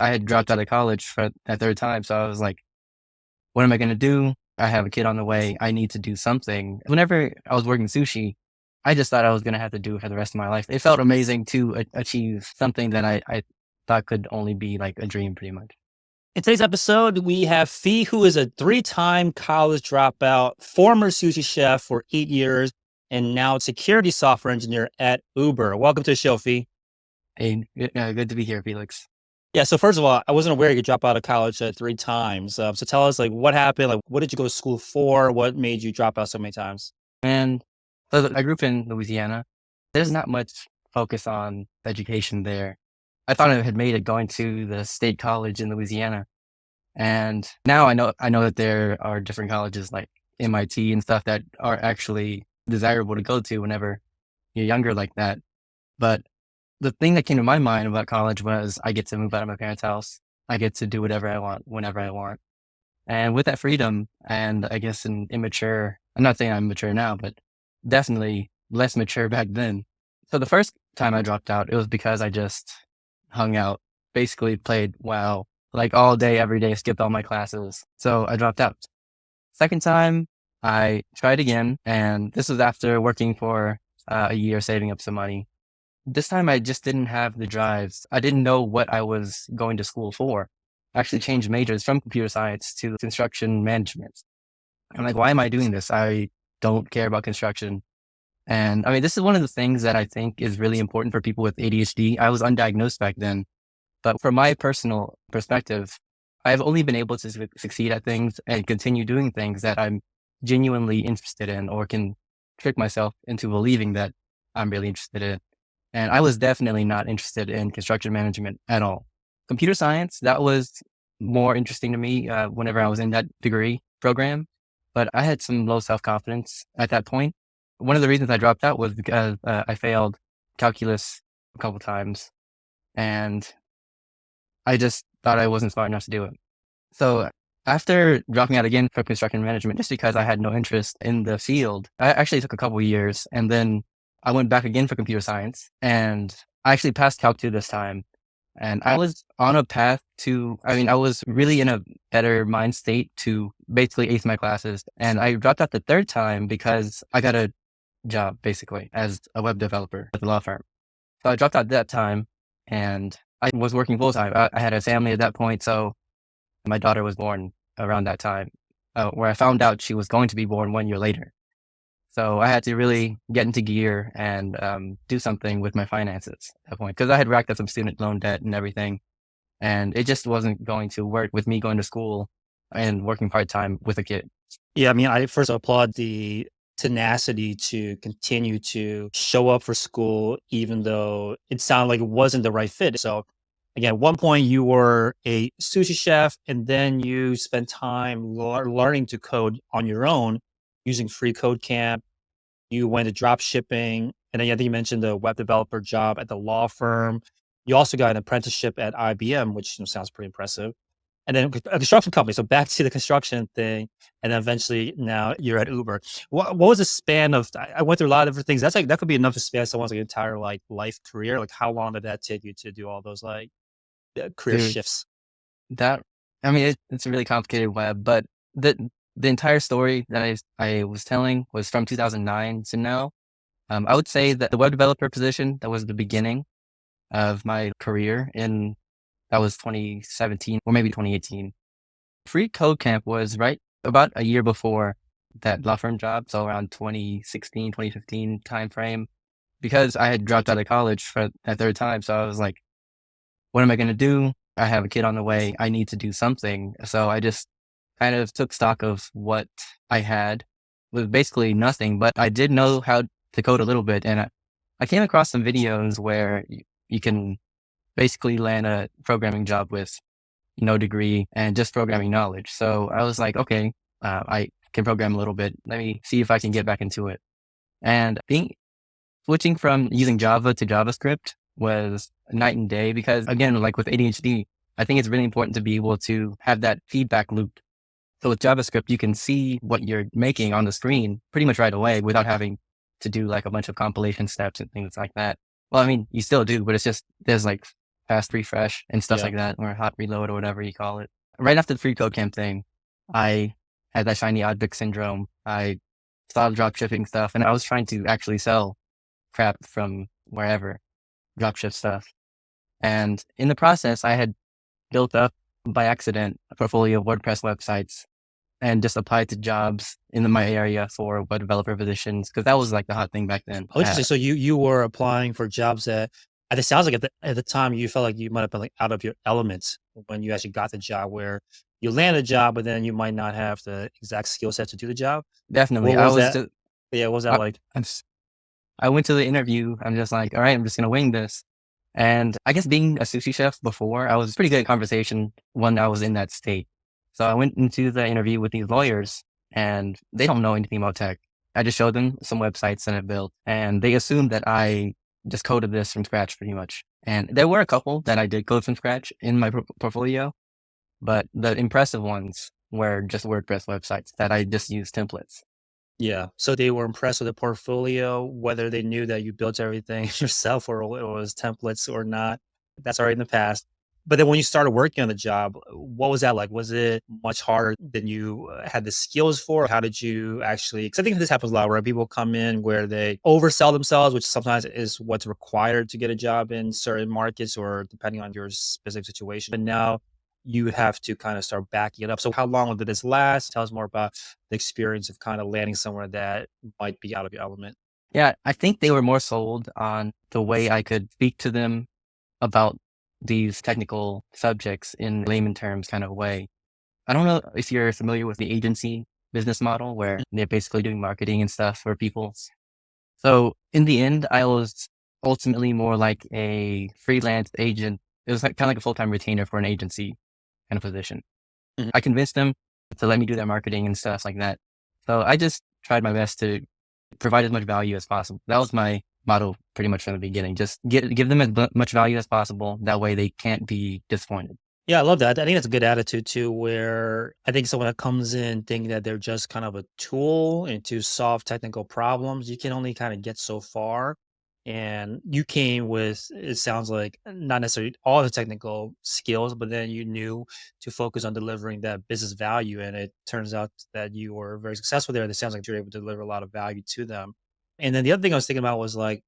I had dropped out of college for that third time. So I was like, what am I going to do? I have a kid on the way. I need to do something. Whenever I was working sushi, I just thought I was going to have to do it for the rest of my life. It felt amazing to achieve something that I thought could only be like a dream pretty much. In today's episode, we have Fee, who is a 3-time college dropout, former sushi chef for 8 years, and now security software engineer at Uber. Welcome to the show, Fee. Hey, good to be here, Felix. Yeah, so first of all, I wasn't aware you could drop out of college 3 times. So tell us, what happened? What did you go to school for? What made you drop out so many times? And so I grew up in Louisiana. There's not much focus on education there. I thought I had made it going to the state college in Louisiana. And now I know that there are different colleges like MIT and stuff that are actually desirable to go to whenever you're younger like that. But the thing that came to my mind about college was I get to move out of my parents' house. I get to do whatever I want, whenever I want. And with that freedom and I guess an immature, I'm not saying I'm mature now, but definitely less mature back then. So the first time I dropped out, it was because I just hung out, basically played WoW like all day, every day, skipped all my classes. So I dropped out. Second time I tried again. And this was after working for a year, saving up some money. This time I just didn't have the drives. I didn't know what I was going to school for. I actually changed majors from computer science to construction management. I'm like, why am I doing this? I don't care about construction. And I mean, this is one of the things that I think is really important for people with ADHD. I was undiagnosed back then, but from my personal perspective, I've only been able to succeed at things and continue doing things that I'm genuinely interested in or can trick myself into believing that I'm really interested in. And I was definitely not interested in construction management at all. Computer science, that was more interesting to me whenever I was in that degree program, but I had some low self-confidence at that point. One of the reasons I dropped out was because I failed calculus a couple times and I just thought I wasn't smart enough to do it. So after dropping out again for construction management, just because I had no interest in the field, I actually took a couple of years and then I went back again for computer science and I actually passed Calc 2 this time. And I was on a path to, I was really in a better mind state to basically ace my classes. And I dropped out the third time because I got a job basically as a web developer at the law firm. So I dropped out that time and I was working full time. I had a family at that point. So my daughter was born around that time, where I found out she was going to be born 1 year later. So I had to really get into gear and do something with my finances at that point because I had racked up some student loan debt and everything. And it just wasn't going to work with me going to school and working part-time with a kid. Yeah, I first applaud the tenacity to continue to show up for school, even though it sounded like it wasn't the right fit. So again, at one point you were a sushi chef and then you spent time learning to code on your own using free code camp. You went to drop shipping. And then I think you mentioned the web developer job at the law firm. You also got an apprenticeship at IBM, which sounds pretty impressive. And then a construction company. So back to the construction thing. And then eventually now you're at Uber. What was the span of, I went through a lot of different things. That could be enough to span someone's entire life career. How long did that take you to do all those career Dude, shifts? it's a really complicated web, but the entire story that I was telling was from 2009 to now. I would say that the web developer position, that was the beginning of my career that was 2017 or maybe 2018. Free Code Camp was right about a year before that law firm job. So around 2016, 2015 timeframe, because I had dropped out of college for that third time. So I was like, what am I going to do? I have a kid on the way. I need to do something. So I just kind of took stock of what I had. It was basically nothing, but I did know how to code a little bit. And I came across some videos where you can basically land a programming job with no degree and just programming knowledge. So I was like, okay, I can program a little bit. Let me see if I can get back into it. And switching from using Java to JavaScript was night and day because again, like with ADHD, I think it's really important to be able to have that feedback loop. So with JavaScript, you can see what you're making on the screen pretty much right away without having to do like a bunch of compilation steps and things like that. Well, you still do, but it's just, there's like fast refresh and stuff Yeah. like that, or hot reload or whatever you call it. Right after the free code camp thing, I had that shiny object syndrome. I saw the drop shipping stuff, and I was trying to actually sell crap from wherever, drop ship stuff. And in the process, I had built up by accident a portfolio of WordPress websites and just applied to jobs in my area for web developer positions because that was like the hot thing back then. Oh, interesting. So you were applying for jobs that it sounds like at the time you felt like you might have been like out of your elements when you actually got the job where you land a job, but then you might not have the exact skill set to do the job. Definitely, What I was was that? just Yeah, what was that I, like? I'm s- I went to the interview. I'm just like, all right, I'm just gonna wing this. And I guess being a sushi chef before, I was pretty good at conversation when I was in that state. So I went into the interview with these lawyers and they don't know anything about tech. I just showed them some websites that I built and they assumed that I just coded this from scratch pretty much. And there were a couple that I did code from scratch in my portfolio, but the impressive ones were just WordPress websites that I just used templates. Yeah. So they were impressed with the portfolio, whether they knew that you built everything yourself or it was templates or not. That's already in the past. But then when you started working on the job, what was that like? Was it much harder than you had the skills for? How did you actually? Because I think this happens a lot where people come in where they oversell themselves, which sometimes is what's required to get a job in certain markets or depending on your specific situation. But now you have to kind of start backing it up. So how long did this last? Tell us more about the experience of kind of landing somewhere that might be out of your element. Yeah, I think they were more sold on the way I could speak to them about these technical subjects in layman terms kind of way. I don't know if you're familiar with the agency business model where they're basically doing marketing and stuff for people. So in the end, I was ultimately more like a freelance agent. It was like kind of like a full-time retainer for an agency kind of position. Mhm. I convinced them to let me do their marketing and stuff like that. So I just tried my best to provide as much value as possible. That was my motto pretty much from the beginning. Just give them as much value as possible. That way they can't be disappointed. Yeah, I love that. I think that's a good attitude too, where I think someone that comes in thinking that they're just kind of a tool and to solve technical problems, you can only kind of get so far. And you came with, it sounds like, not necessarily all the technical skills, but then you knew to focus on delivering that business value. And it turns out that you were very successful there. And it sounds like you're able to deliver a lot of value to them. And then the other thing I was thinking about was like,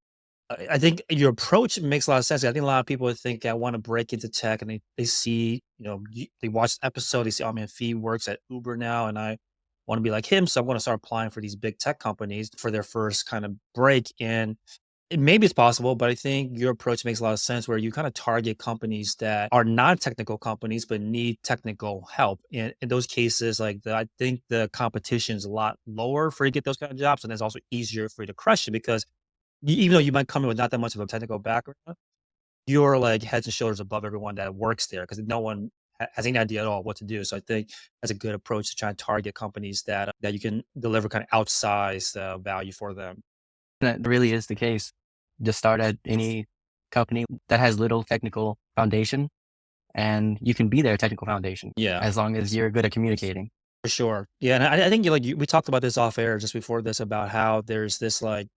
I think your approach makes a lot of sense. I think a lot of people think I want to break into tech and they see, they watch the episode, they see, oh man, Fee works at Uber now and I want to be like him. So I'm going to start applying for these big tech companies for their first kind of break. And maybe it's possible, but I think your approach makes a lot of sense where you kind of target companies that are not technical companies, but need technical help. And in those cases, I think the competition is a lot lower for you to get those kind of jobs. And it's also easier for you to crush it because even though you might come in with not that much of a technical background, you're like heads and shoulders above everyone that works there because no one has any idea at all what to do. So I think that's a good approach to try and target companies that you can deliver kind of outsized value for them. That really is the case. Just start at any company that has little technical foundation and you can be their technical foundation Yeah, as long as you're good at communicating. for sure. Yeah, and I think we talked about this off air just before this about how there's this like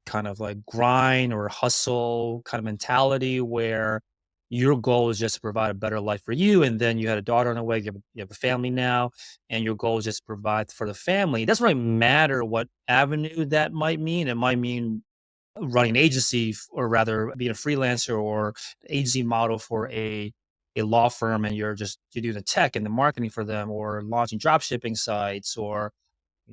kind of like grind or hustle kind of mentality where your goal is just to provide a better life for you. And then you had a daughter on the way, you have a family now, and your goal is just to provide for the family. It doesn't really matter what avenue that might mean. It might mean running an agency or rather being a freelancer or agency model for a law firm and you're doing the tech and the marketing for them or launching drop shipping sites or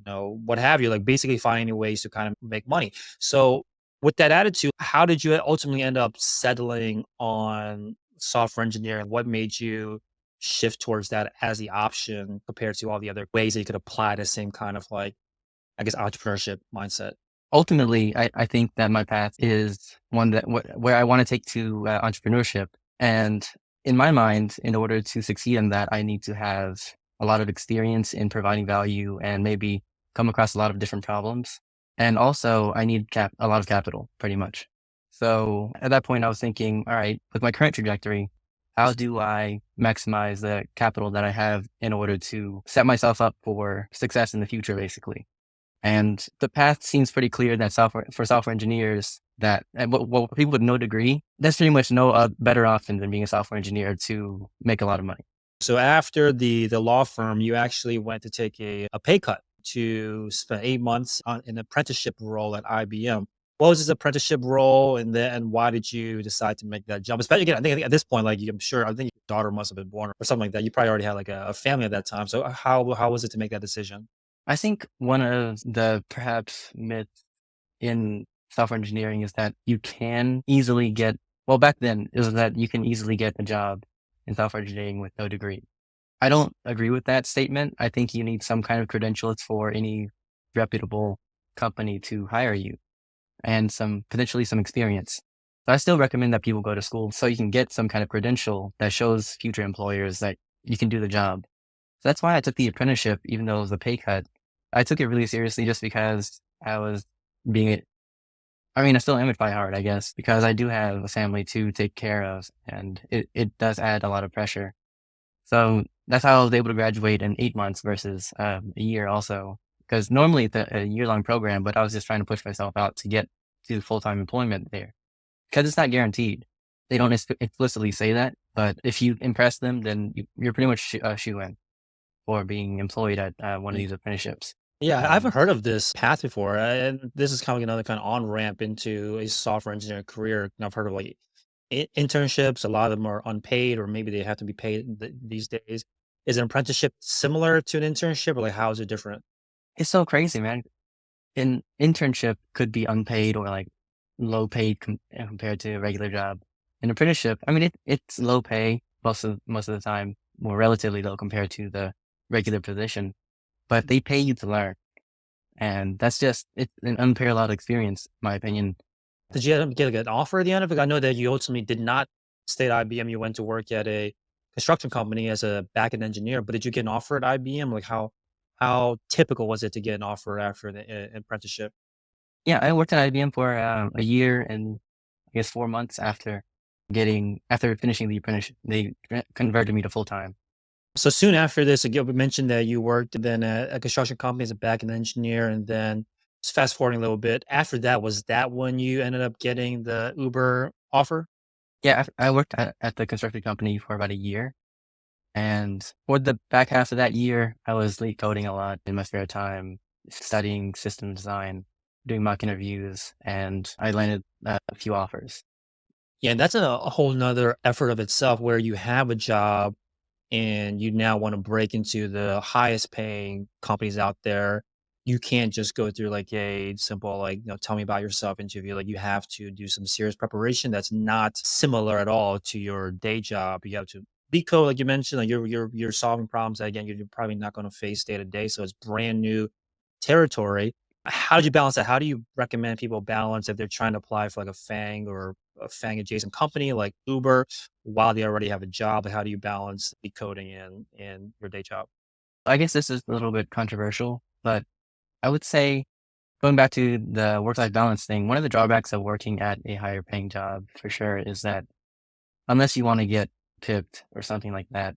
what have you, like basically finding ways to kind of make money. So with that attitude, how did you ultimately end up settling on software engineering? What made you shift towards that as the option compared to all the other ways that you could apply the same kind of like, I guess, entrepreneurship mindset? Ultimately, I think that my path is one that where I want to take to entrepreneurship. And in my mind, in order to succeed in that, I need to have a lot of experience in providing value and maybe come across a lot of different problems. And also, I need a lot of capital, pretty much. So at that point, I was thinking, all right, with my current trajectory, how do I maximize the capital that I have in order to set myself up for success in the future, basically? And the path seems pretty clear that software engineers, that and what people with no degree, that's pretty much no better option than being a software engineer to make a lot of money. So after the law firm, you actually went to take a pay cut to spend 8 months on an apprenticeship role at IBM. What was this apprenticeship role, and then why did you decide to make that jump? Especially again, I think at this point, like I'm sure, I think your daughter must have been born or something like that. You probably already had like a family at that time. So how was it to make that decision? I think one of the perhaps myths in software engineering is that you can easily get, well, back then, is that you can easily get a job in software engineering with no degree. I don't agree with that statement. I think you need some kind of credentials for any reputable company to hire you and some potentially some experience. So I still recommend that people go to school so you can get some kind of credential that shows future employers that you can do the job. So that's why I took the apprenticeship, even though it was a pay cut. I took it really seriously just because I was being, I mean, I still am at hard, I guess, because I do have a family to take care of, and it does add a lot of pressure. So that's how I was able to graduate in 8 months versus a year also. Because normally it's a year-long program, but I was just trying to push myself out to get to full-time employment there. Because it's not guaranteed. They don't explicitly say that, but if you impress them, then you're pretty much shoe in for being employed at one of these apprenticeships. Yeah, I Um, haven't heard of this path before, and this is kind of like another kind of on ramp into a software engineering career. And I've heard of like internships. A lot of them are unpaid, or maybe they have to be paid these days. Is an apprenticeship similar to an internship, or like how is it different? it's so crazy, man. An internship could be unpaid or like low paid compared to a regular job. An apprenticeship, I mean, it's low pay most of the time, more relatively low compared to the regular position, but they pay you to learn, and that's just it's an unparalleled experience, in my opinion. Did you get like an offer at the end of it? I know that you ultimately did not stay at IBM. You went to work at a construction company as a backend engineer, but did you get an offer at IBM? Like how typical was it to get an offer after the apprenticeship? Yeah, I worked at IBM for a year and I guess 4 months after finishing the apprenticeship. They converted me to full time. So soon after this, again, we mentioned that you worked then at a construction company as a backend engineer, and then just fast forwarding a little bit. After that, was that when you ended up getting the Uber offer? Yeah, I worked at the construction company for about a year. And for the back half of that year, I was lead coding a lot in my spare time, studying system design, doing mock interviews, and I landed a few offers. Yeah, and that's a whole nother effort of itself where you have a job and you now want to break into the highest paying companies out there. You can't just go through like a simple, like, tell me about yourself interview. Like, you have to do some serious preparation that's not similar at all to your day job. You have to be code, like you mentioned, like you're solving problems that again you're probably not going to face day to day. So it's brand new territory. How did you balance that? How do you recommend people balance if they're trying to apply for like a FANG or a FANG adjacent company like Uber while they already have a job? Like, how do you balance the coding in your day job? I guess this is a little bit controversial, but I would say going back to the work-life balance thing, one of the drawbacks of working at a higher paying job for sure is that unless you want to get pipped or something like that,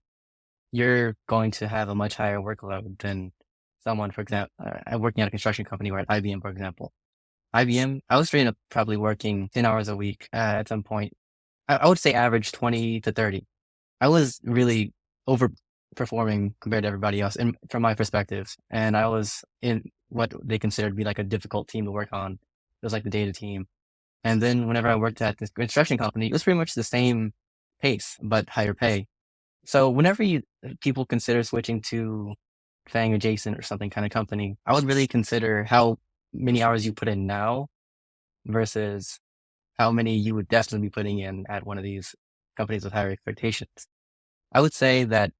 you're going to have a much higher workload than someone, for example, I'm working at a construction company or at IBM, for example. IBM, I was straight up probably working 10 hours a week at some point. I would say average 20 to 30. I was really overperforming compared to everybody else and from my perspective. And I was in what they considered to be like a difficult team to work on. It was like the data team. And then whenever I worked at this construction company, it was pretty much the same pace, but higher pay. So whenever people consider switching to Fang adjacent or something kind of company, I would really consider how many hours you put in now versus how many you would definitely be putting in at one of these companies with higher expectations. I would say that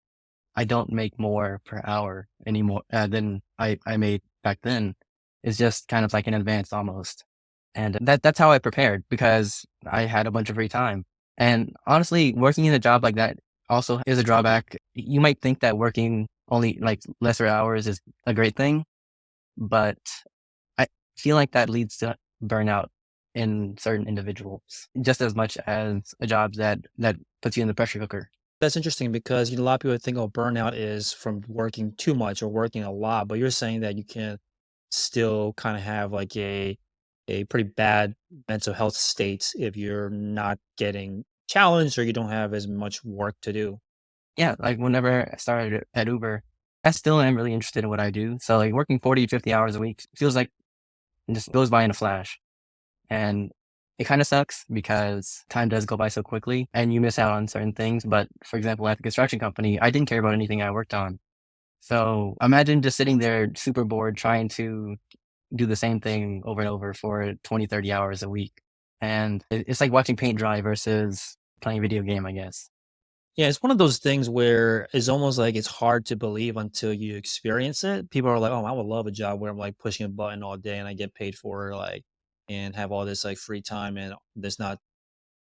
I don't make more per hour anymore than I made back then. It's just kind of like in advance almost. And that's how I prepared because I had a bunch of free time. And honestly, working in a job like that also is a drawback. You might think that working only like lesser hours is a great thing, but I feel like that leads to burnout in certain individuals just as much as a job that puts you in the pressure cooker. That's interesting because a lot of people think, oh, burnout is from working too much or working a lot, but you're saying that you can still kind of have like a pretty bad mental health state if you're not getting challenged or you don't have as much work to do. Yeah, like whenever I started at Uber, I still am really interested in what I do. So like working 40, 50 hours a week feels like it just goes by in a flash. And it kind of sucks because time does go by so quickly and you miss out on certain things. But for example, at the construction company, I didn't care about anything I worked on. So imagine just sitting there super bored trying to do the same thing over and over for 20, 30 hours a week. And it's like watching paint dry versus playing a video game, I guess. Yeah, it's one of those things where it's almost like it's hard to believe until you experience it. People are like, "Oh, I would love a job where I'm like pushing a button all day and I get paid for it, like, and have all this like free time and there's not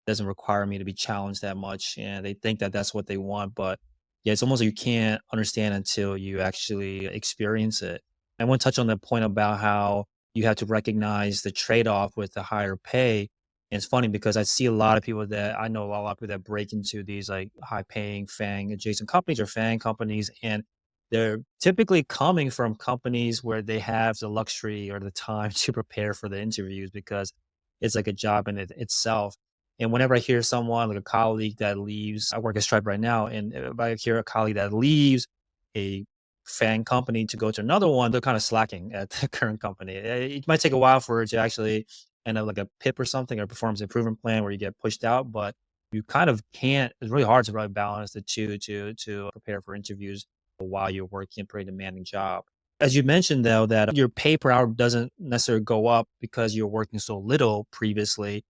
doesn't require me to be challenged that much," and they think that that's what they want, but yeah, it's almost like you can't understand until you actually experience it. I want to touch on the point about how you have to recognize the trade-off with the higher pay. And it's funny because I see a lot of people that I know a lot of people that break into these like high-paying FANG adjacent companies or FANG companies, and they're typically coming from companies where they have the luxury or the time to prepare for the interviews because it's like a job in itself. And whenever I hear someone like a colleague that leaves, I work at Stripe right now, and if I hear a colleague that leaves a fan company to go to another one, they're kind of slacking at the current company. It might take a while for it to actually end up like a PIP or something or performance improvement plan where you get pushed out, but you kind of can't. It's really hard to really balance the two to prepare for interviews while you're working a pretty demanding job. As you mentioned though, that your pay per hour doesn't necessarily go up because you're working so little previously.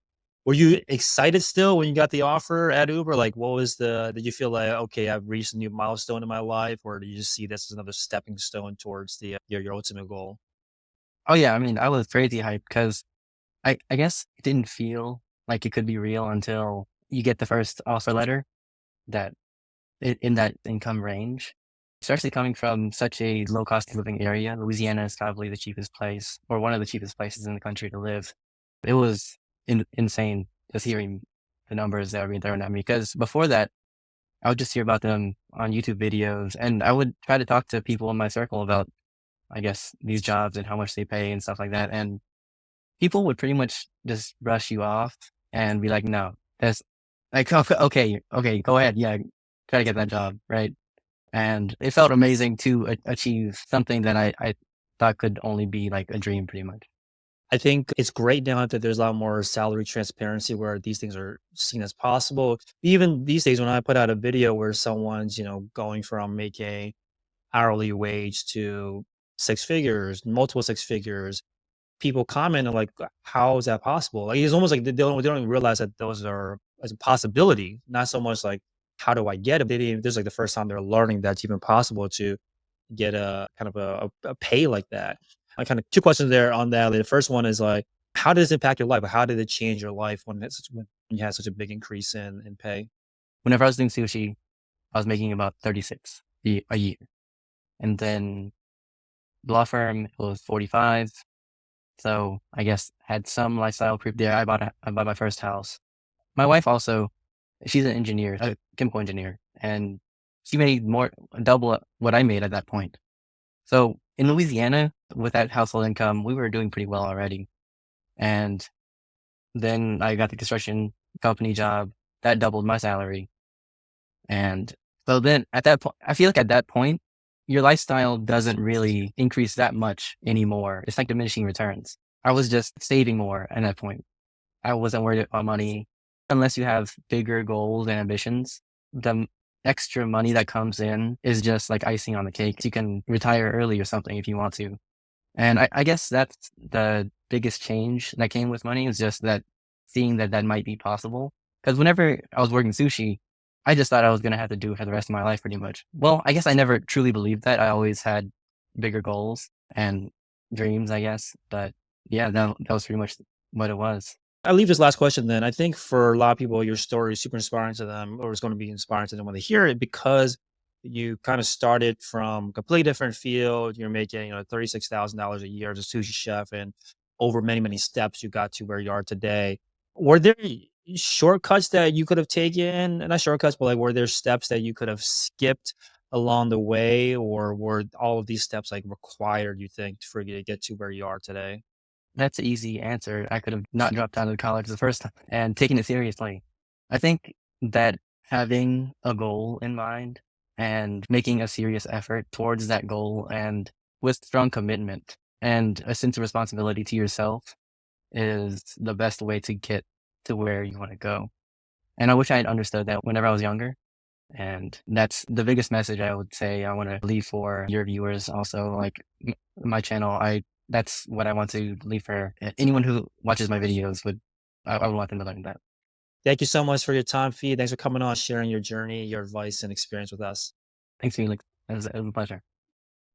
Were you excited still when you got the offer at Uber? Like, what was the did you feel like, "Okay, I've reached a new milestone in my life," or do you just see this as another stepping stone towards your ultimate goal? Oh yeah, I mean, I was crazy hyped because I guess it didn't feel like it could be real until you get the first offer letter that in that income range, especially coming from such a low cost of living area. Louisiana is probably the cheapest place or one of the cheapest places in the country to live. It was insane just hearing the numbers that were being thrown at me because before that, I would just hear about them on YouTube videos and I would try to talk to people in my circle about, I guess, these jobs and how much they pay and stuff like that. And people would pretty much just brush you off and be like, no, that's like, okay, okay, go ahead. Yeah, try to get that job. Right. And it felt amazing to achieve something that I thought could only be like a dream pretty much. I think it's great now that there's a lot more salary transparency where these things are seen as possible. Even these days, when I put out a video where someone's, going from making hourly wage to six figures, multiple six figures, people comment on like, "How is that possible?" Like, it's almost like they don't even realize that those are as a possibility, not so much like, "How do I get it?" This is like the first time they're learning that's even possible to get a kind of a pay like that. I kind of two questions there on that. Like, the first one is like, how does it impact your life? How did it change your life when you had such a big increase in pay? Whenever I was doing sushi, I was making about 36 a year. And then law firm it was 45. So I guess had some lifestyle creep there. I bought my first house. My wife also, she's an engineer, a chemical engineer, and she made more double what I made at that point. So in Louisiana, with that household income, we were doing pretty well already. And then I got the construction company job that doubled my salary. And so then at that point, I feel like at that point, your lifestyle doesn't really increase that much anymore. It's like diminishing returns. I was just saving more at that point. I wasn't worried about money. Unless you have bigger goals and ambitions, the extra money that comes in is just like icing on the cake. You can retire early or something if you want to. And I guess that's the biggest change that came with money is just that seeing that that might be possible. Because whenever I was working sushi, I just thought I was going to have to do it for the rest of my life pretty much. Well, I guess I never truly believed that. I always had bigger goals and dreams, I guess. But yeah, that was pretty much what it was. I leave this last question then. I think for a lot of people, your story is super inspiring to them, or it's going to be inspiring to them when they hear it because you kind of started from a completely different field. You're making, $36,000 a year as a sushi chef, and over many, many steps, you got to where you are today. Were there shortcuts that you could have taken? Not shortcuts, but like, were there steps that you could have skipped along the way, or were all of these steps like required, you think, for you to get to where you are today? That's an easy answer. I could have not dropped out of college the first time and taken it seriously. I think that having a goal in mind and making a serious effort towards that goal and with strong commitment and a sense of responsibility to yourself is the best way to get to where you want to go. And I wish I had understood that whenever I was younger. And that's the biggest message I would say I want to leave for your viewers also. Like my channel, that's what I want to leave for anyone who watches my videos I would want them to learn that. Thank you so much for your time, Fee. Thanks for coming on, sharing your journey, your advice, and experience with us. Thanks, Felix. It was a pleasure.